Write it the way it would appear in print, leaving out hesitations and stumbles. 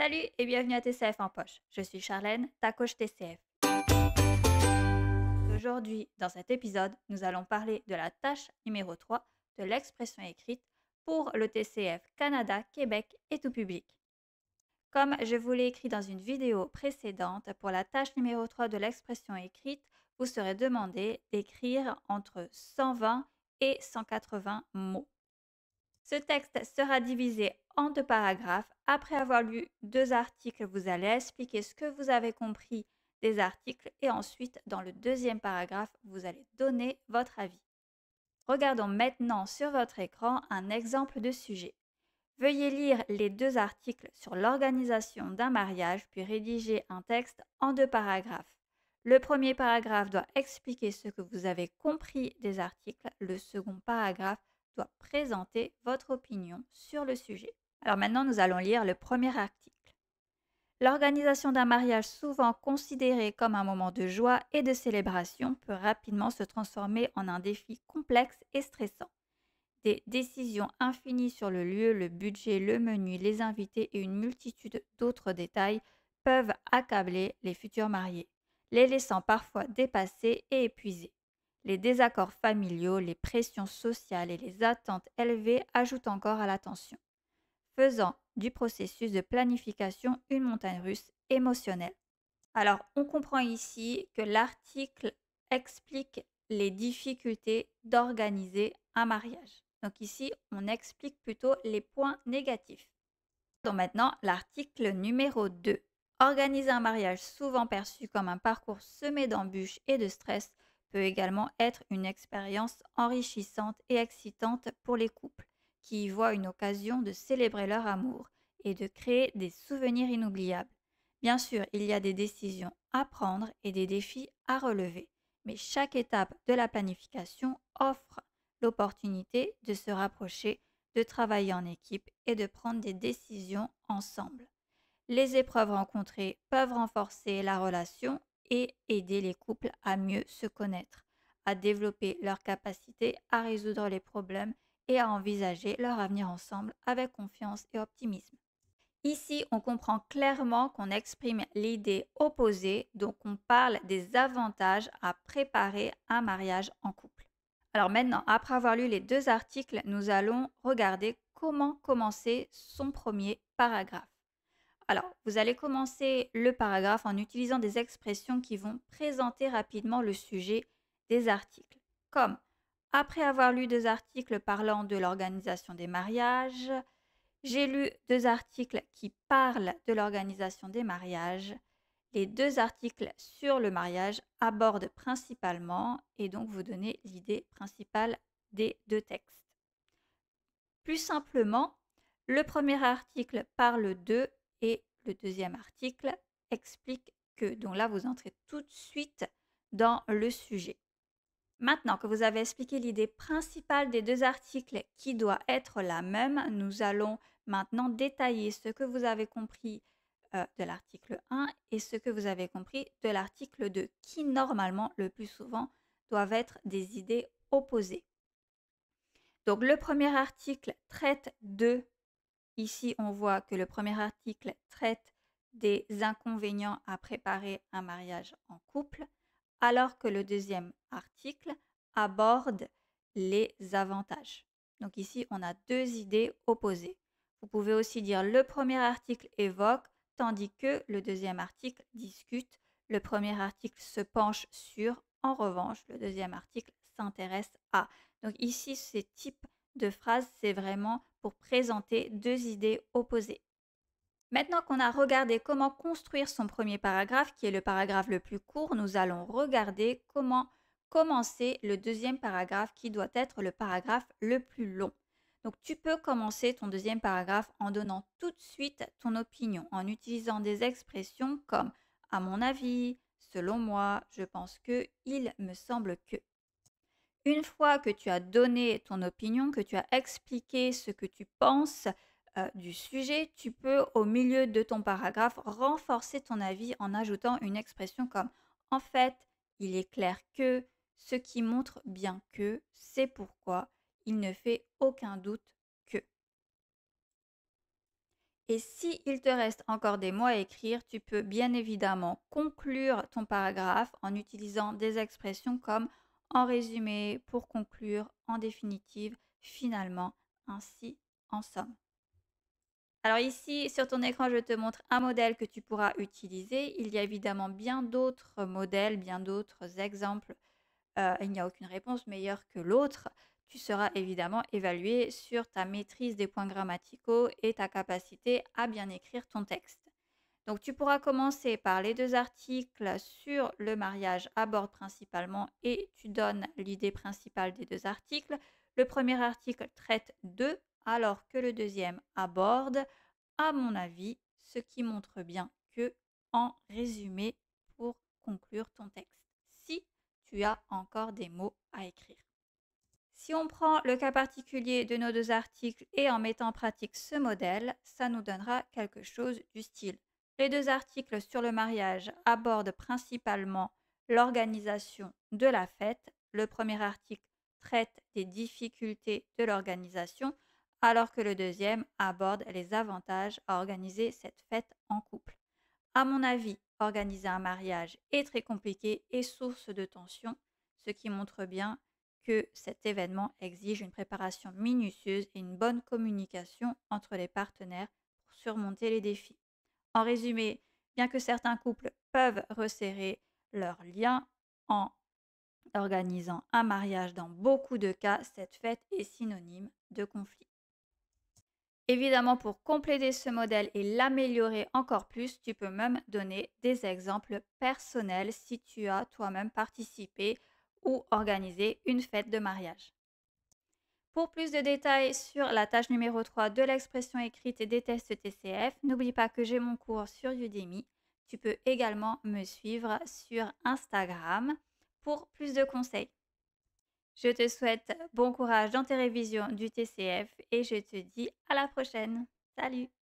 Salut et bienvenue à TCF en poche. Je suis Charlène, ta coach TCF. Aujourd'hui, dans cet épisode, nous allons parler de la tâche numéro 3 de l'expression écrite pour le TCF Canada, Québec et tout public. Comme je vous l'ai écrit dans une vidéo précédente, pour la tâche numéro 3 de l'expression écrite, vous serez demandé d'écrire entre 120 et 180 mots. Ce texte sera divisé en deux paragraphes. Après avoir lu deux articles, vous allez expliquer ce que vous avez compris des articles et ensuite, dans le deuxième paragraphe, vous allez donner votre avis. Regardons maintenant sur votre écran un exemple de sujet. Veuillez lire les deux articles sur l'organisation d'un mariage puis rédiger un texte en deux paragraphes. Le premier paragraphe doit expliquer ce que vous avez compris des articles. Le second paragraphe doit présenter votre opinion sur le sujet. Alors maintenant, nous allons lire le premier article. L'organisation d'un mariage souvent considéré comme un moment de joie et de célébration peut rapidement se transformer en un défi complexe et stressant. Des décisions infinies sur le lieu, le budget, le menu, les invités et une multitude d'autres détails peuvent accabler les futurs mariés, les laissant parfois dépassés et épuisés. Les désaccords familiaux, les pressions sociales et les attentes élevées ajoutent encore à la tension, faisant du processus de planification une montagne russe émotionnelle. Alors, on comprend ici que l'article explique les difficultés d'organiser un mariage. Donc ici, on explique plutôt les points négatifs. Donc maintenant, l'article numéro 2. Organiser un mariage souvent perçu comme un parcours semé d'embûches et de stress peut également être une expérience enrichissante et excitante pour les couples qui y voient une occasion de célébrer leur amour et de créer des souvenirs inoubliables. Bien sûr, il y a des décisions à prendre et des défis à relever, mais chaque étape de la planification offre l'opportunité de se rapprocher, de travailler en équipe et de prendre des décisions ensemble. Les épreuves rencontrées peuvent renforcer la relation et aider les couples à mieux se connaître, à développer leur capacité à résoudre les problèmes et à envisager leur avenir ensemble avec confiance et optimisme. Ici, on comprend clairement qu'on exprime l'idée opposée, donc on parle des avantages à préparer un mariage en couple. Alors maintenant, après avoir lu les deux articles, nous allons regarder comment commencer son premier paragraphe. Alors, vous allez commencer le paragraphe en utilisant des expressions qui vont présenter rapidement le sujet des articles, comme après avoir lu deux articles parlant de l'organisation des mariages, j'ai lu deux articles qui parlent de l'organisation des mariages. Les deux articles sur le mariage abordent principalement et donc vous donnez l'idée principale des deux textes. Plus simplement, le premier article parle de et le deuxième article explique que. Donc là, vous entrez tout de suite dans le sujet. Maintenant que vous avez expliqué l'idée principale des deux articles qui doit être la même, nous allons maintenant détailler ce que vous avez compris de l'article 1 et ce que vous avez compris de l'article 2, qui normalement, le plus souvent, doivent être des idées opposées. Donc le premier article traite de, ici on voit que le premier article traite des inconvénients à préparer un mariage en couple, alors que le deuxième article aborde les avantages. Donc ici, on a deux idées opposées. Vous pouvez aussi dire le premier article évoque, tandis que le deuxième article discute. Le premier article se penche sur, en revanche, le deuxième article s'intéresse à. Donc ici, ce type de phrase, c'est vraiment pour présenter deux idées opposées. Maintenant qu'on a regardé comment construire son premier paragraphe, qui est le paragraphe le plus court, nous allons regarder comment commencer le deuxième paragraphe, qui doit être le paragraphe le plus long. Donc tu peux commencer ton deuxième paragraphe en donnant tout de suite ton opinion, en utilisant des expressions comme à mon avis, selon moi, je pense que, il me semble que. Une fois que tu as donné ton opinion, que tu as expliqué ce que tu penses du sujet, tu peux, au milieu de ton paragraphe, renforcer ton avis en ajoutant une expression comme en fait, il est clair que, ce qui montre bien que, c'est pourquoi, il ne fait aucun doute que. Et si il te reste encore des mots à écrire, tu peux bien évidemment conclure ton paragraphe en utilisant des expressions comme en résumé, pour conclure, en définitive, finalement, ainsi, en somme. Alors ici, sur ton écran, je te montre un modèle que tu pourras utiliser. Il y a évidemment bien d'autres modèles, bien d'autres exemples. Il n'y a aucune réponse meilleure que l'autre. Tu seras évidemment évalué sur ta maîtrise des points grammaticaux et ta capacité à bien écrire ton texte. Donc tu pourras commencer par les deux articles sur le mariage aborde principalement et tu donnes l'idée principale des deux articles. Le premier article traite de alors que le deuxième aborde, à mon avis, ce qui montre bien que, en résumé, pour conclure ton texte, si tu as encore des mots à écrire. Si on prend le cas particulier de nos deux articles et en mettant en pratique ce modèle, ça nous donnera quelque chose du style. Les deux articles sur le mariage abordent principalement l'organisation de la fête. Le premier article traite des difficultés de l'organisation, alors que le deuxième aborde les avantages à organiser cette fête en couple. À mon avis, organiser un mariage est très compliqué et source de tension, ce qui montre bien que cet événement exige une préparation minutieuse et une bonne communication entre les partenaires pour surmonter les défis. En résumé, bien que certains couples peuvent resserrer leurs liens en organisant un mariage, dans beaucoup de cas, cette fête est synonyme de conflit. Évidemment, pour compléter ce modèle et l'améliorer encore plus, tu peux même donner des exemples personnels si tu as toi-même participé ou organisé une fête de mariage. Pour plus de détails sur la tâche numéro 3 de l'expression écrite et des tests TCF, n'oublie pas que j'ai mon cours sur Udemy. Tu peux également me suivre sur Instagram pour plus de conseils. Je te souhaite bon courage dans tes révisions du TCF et je te dis à la prochaine. Salut!